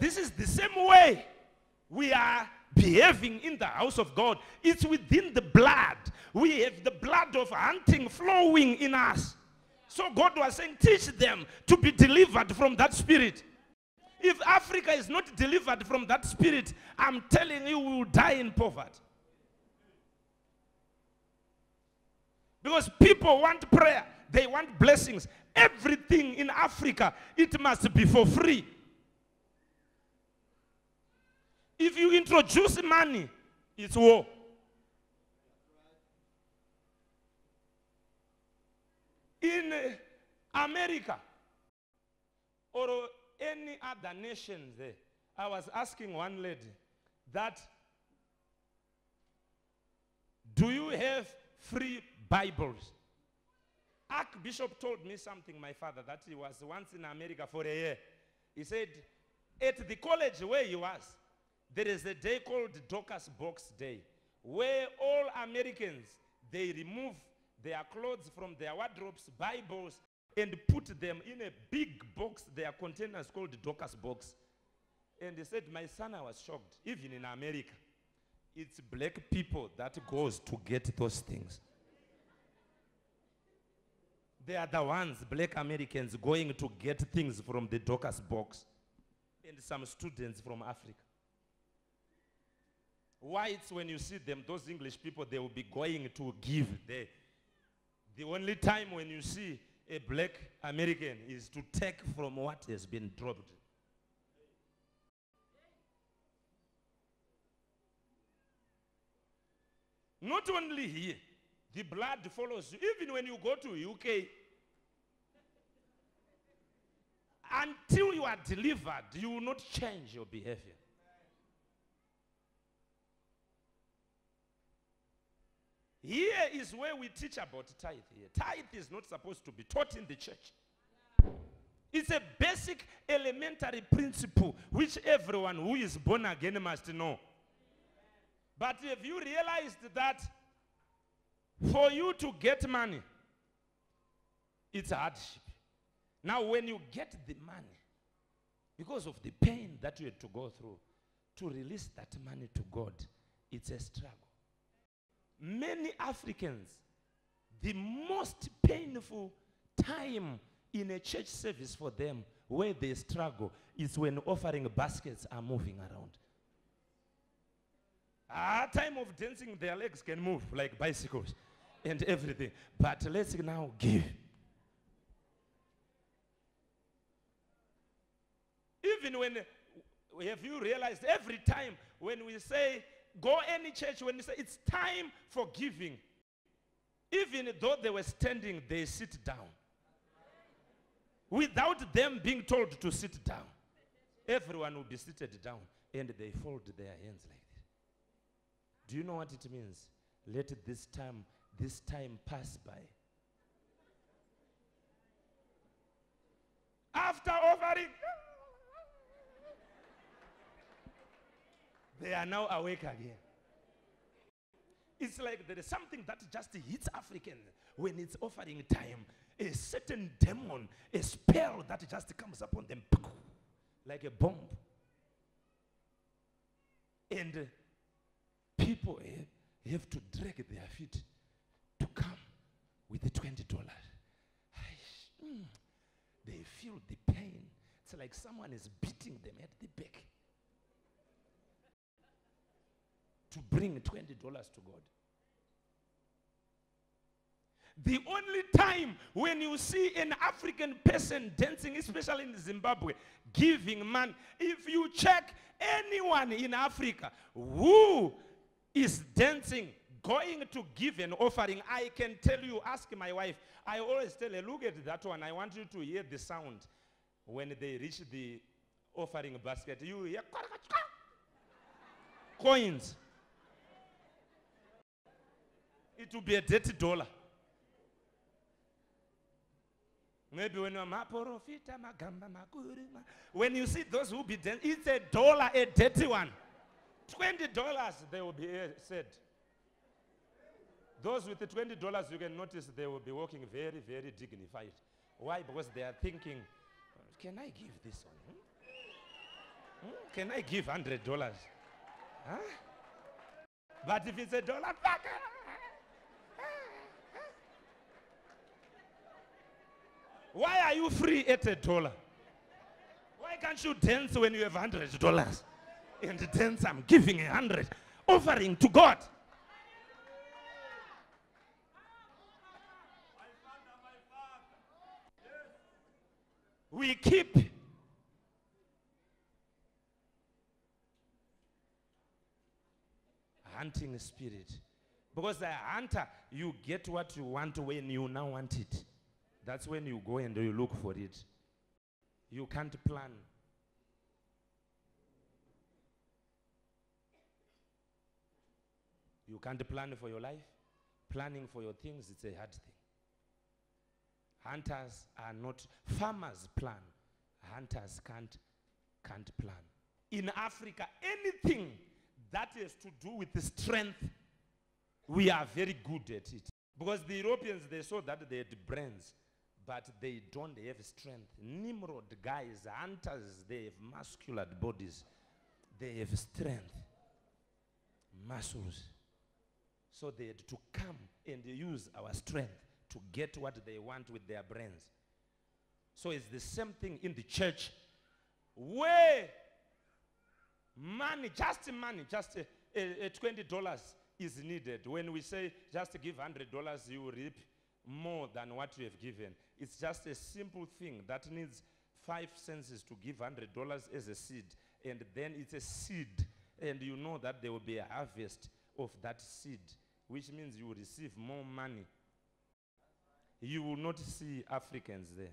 This is the same way we are behaving in the house of God. It's within the blood. We have the blood of hunting flowing in us. So God was saying, teach them to be delivered from that spirit. If Africa is not delivered from that spirit, I'm telling you, we will die in poverty. Because people want prayer. They want blessings. Everything in Africa, it must be for free. If you introduce money, it's war. In America or any other nation there, I was asking one lady that, do you have free Bibles? Archbishop told me something, my father, that he was once in America for a year. He said, at the college where he was, there is a day called Dorcas Box Day, where all Americans, they remove their clothes from their wardrobes, Bibles, and put them in a big box, their containers called Dorcas Box. And he said, my son, I was shocked. Even in America, it's black people that goes to get those things. They are the ones, black Americans, going to get things from the Dorcas Box. And some students from Africa. Whites, when you see them, those English people, they will be going to give there. The only time when you see a black American is to take from what has been dropped. Not only here, the blood follows you. Even when you go to UK, until you are delivered, you will not change your behavior. Here is where we teach about tithe here. Tithe is not supposed to be taught in the church. It's a basic elementary principle which everyone who is born again must know. But have you realized that for you to get money, it's a hardship. Now when you get the money, because of the pain that you had to go through, to release that money to God, it's a struggle. Many Africans, the most painful time in a church service for them, where they struggle, is when offering baskets are moving around. Time of dancing, their legs can move like bicycles and everything. But let's now give. Even when, have you realized, every time when we say, go any church, when we say it's time for giving, even though they were standing, they sit down. Without them being told to sit down. Everyone will be seated down and they fold their hands like this. Do you know what it means? Let this time pass by. After offering, they are now awake again. It's like there is something that just hits Africans when it's offering time. A certain demon, a spell that just comes upon them like a bomb. And people have to drag their feet to come with the $20. They feel the pain. It's like someone is beating them at the back to bring $20 to God. The only time when you see an African person dancing, especially in Zimbabwe, giving money, if you check anyone in Africa who is dancing, going to give an offering, I can tell you, ask my wife, I always tell her, look at that one, I want you to hear the sound when they reach the offering basket. You hear coins. It will be a $30. Maybe when you see those who be dancing, it's $1, a dirty one. $20 they will be said. Those with the $20, you can notice they will be walking very, very dignified. Why? Because they are thinking, can I give this one? Can I give $100? Huh? But if it's $1, fuck. Why are you free at $1? Why can't you dance when you have $100? And dance, I'm giving 100, offering to God. We keep hunting a spirit. Because a hunter, you get what you want when you now want it. That's when you go and you look for it. You can't plan. You can't plan for your life. Planning for your things, it's a hard thing. Hunters are not, farmers plan. Hunters can't plan. In Africa, anything that has to do with the strength, we are very good at it. Because the Europeans, they saw that they had brains, but they don't have strength. Nimrod guys, hunters, they have muscular bodies. They have strength, muscles. So they had to come and use our strength to get what they want with their brains. So it's the same thing in the church, where money, just $20 is needed. When we say just give $100, you reap more than what you have given. It's just a simple thing that needs 5 senses to give $100 as a seed. And then it's a seed. And you know that there will be a harvest of that seed, which means you will receive more money. You will not see Africans there.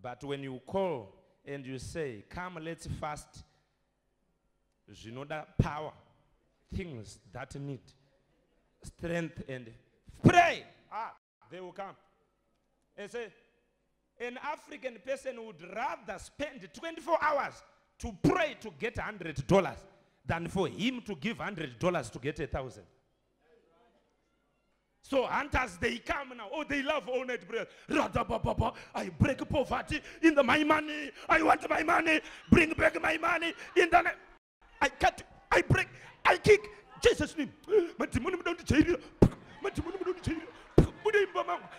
But when you call and you say, come, let's fast, you know that power, things that need strength and pray. They will come. And say, an African person would rather spend 24 hours to pray to get $100 than for him to give $100 to get 1,000. So hunters, they come now. Oh, they love all night prayer. I break poverty in my money. I want my money. Bring back my money in the name. I cut, I break, I kick. Jesus' name.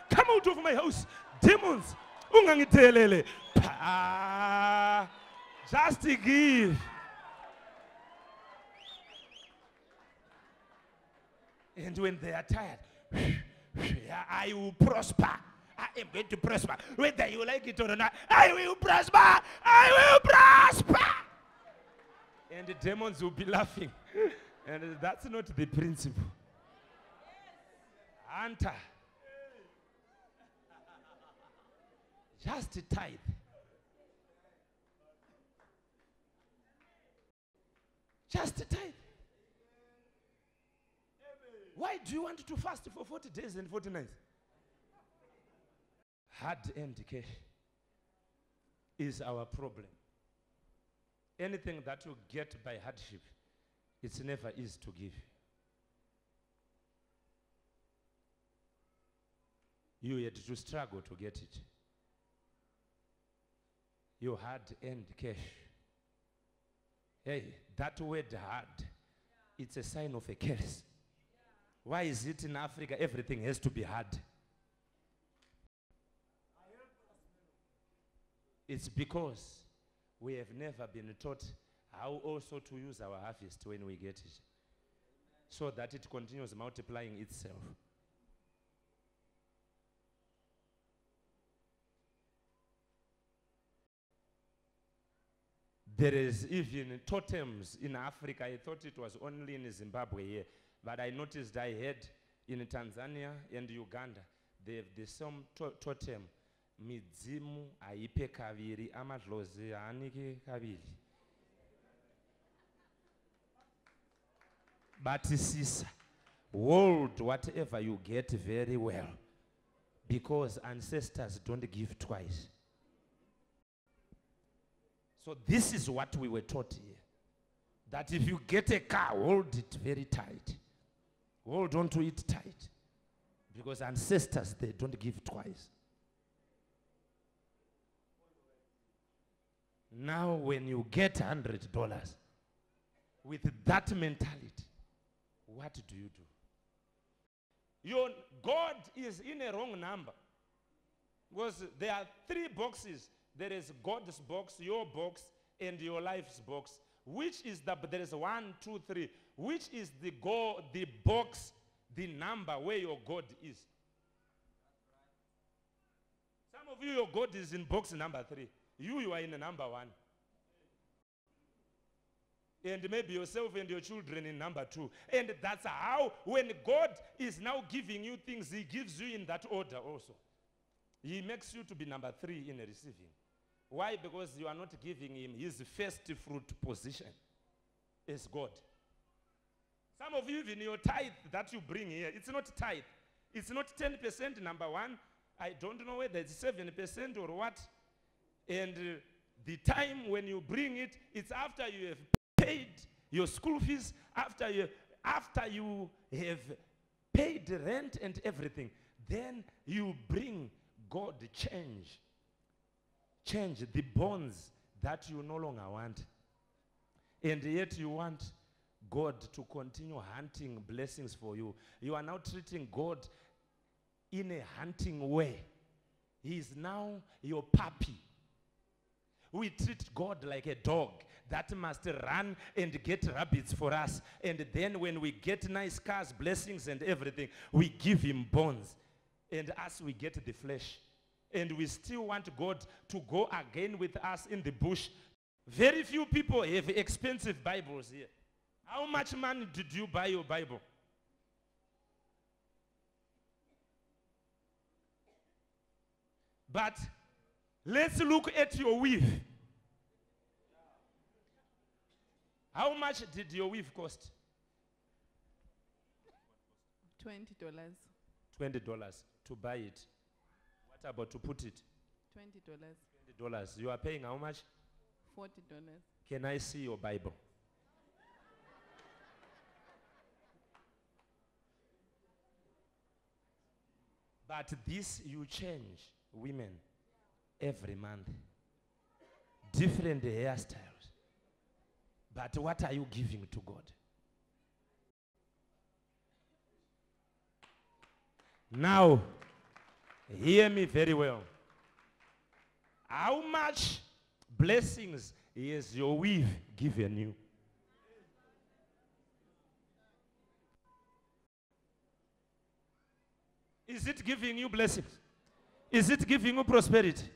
Come out of my house. Demons. Just to give. And when they are tired, I will prosper. I am going to prosper. Whether you like it or not, I will prosper. I will prosper. And the demons will be laughing. And that's not the principle. Hunter. Just tithe. Just tithe. Why do you want to fast for 40 days and 40 nights? Hard-earned cash is our problem. Anything that you get by hardship, it's never easy to give. You had to struggle to get it. You hard-earned cash. Hey, that word hard, it's a sign of a curse. Why is it in Africa everything has to be hard? It's because we have never been taught how also to use our harvest when we get it, so that it continues multiplying itself. There is even totems in Africa. I thought it was only in Zimbabwe here. But I noticed I heard in Tanzania and Uganda, they have the same totem. Midzimu aipe kaviri, amadlozi anike kaviri. But sister, hold whatever you get very well, because ancestors don't give twice. So this is what we were taught here. That if you get a car, hold it very tight. Hold on to it tight. Because ancestors, they don't give twice. Now when you get $100 with that mentality, what do you do? Your God is in a wrong number. Because there are 3 boxes. There is God's box, your box, and your life's box. Which is there is 1, 2, 3. Which is the box, the number where your God is? Some of you, your God is in box number 3. You are in the number 1. And maybe yourself and your children in number 2. And that's how, when God is now giving you things, he gives you in that order also. He makes you to be number 3 in receiving. Why? Because you are not giving him his first fruit position as God. Some of you, even your tithe that you bring here, it's not tithe. It's not 10%, number 1. I don't know whether it's 7% or what. And the time when you bring it, it's after you have paid your school fees, after you have paid the rent and everything. Then you bring God change the bonds that you no longer want. And yet you want God to continue hunting blessings for you. You are now treating God in a hunting way. He is now your puppy. We treat God like a dog that must run and get rabbits for us. And then when we get nice cars, blessings and everything, we give him bones. And us, we get the flesh. And we still want God to go again with us in the bush. Very few people have expensive Bibles here. How much money did you buy your Bible? But let's look at your weave. How much did your weave cost? $20. $20 to buy it. What about to put it? $20. $20. You are paying how much? $40. Can I see your Bible? But this you change, women, every month. Different hairstyles. But what are you giving to God? Now, hear me very well. How much blessings has your weave given you? Is it giving you blessings? Is it giving you prosperity?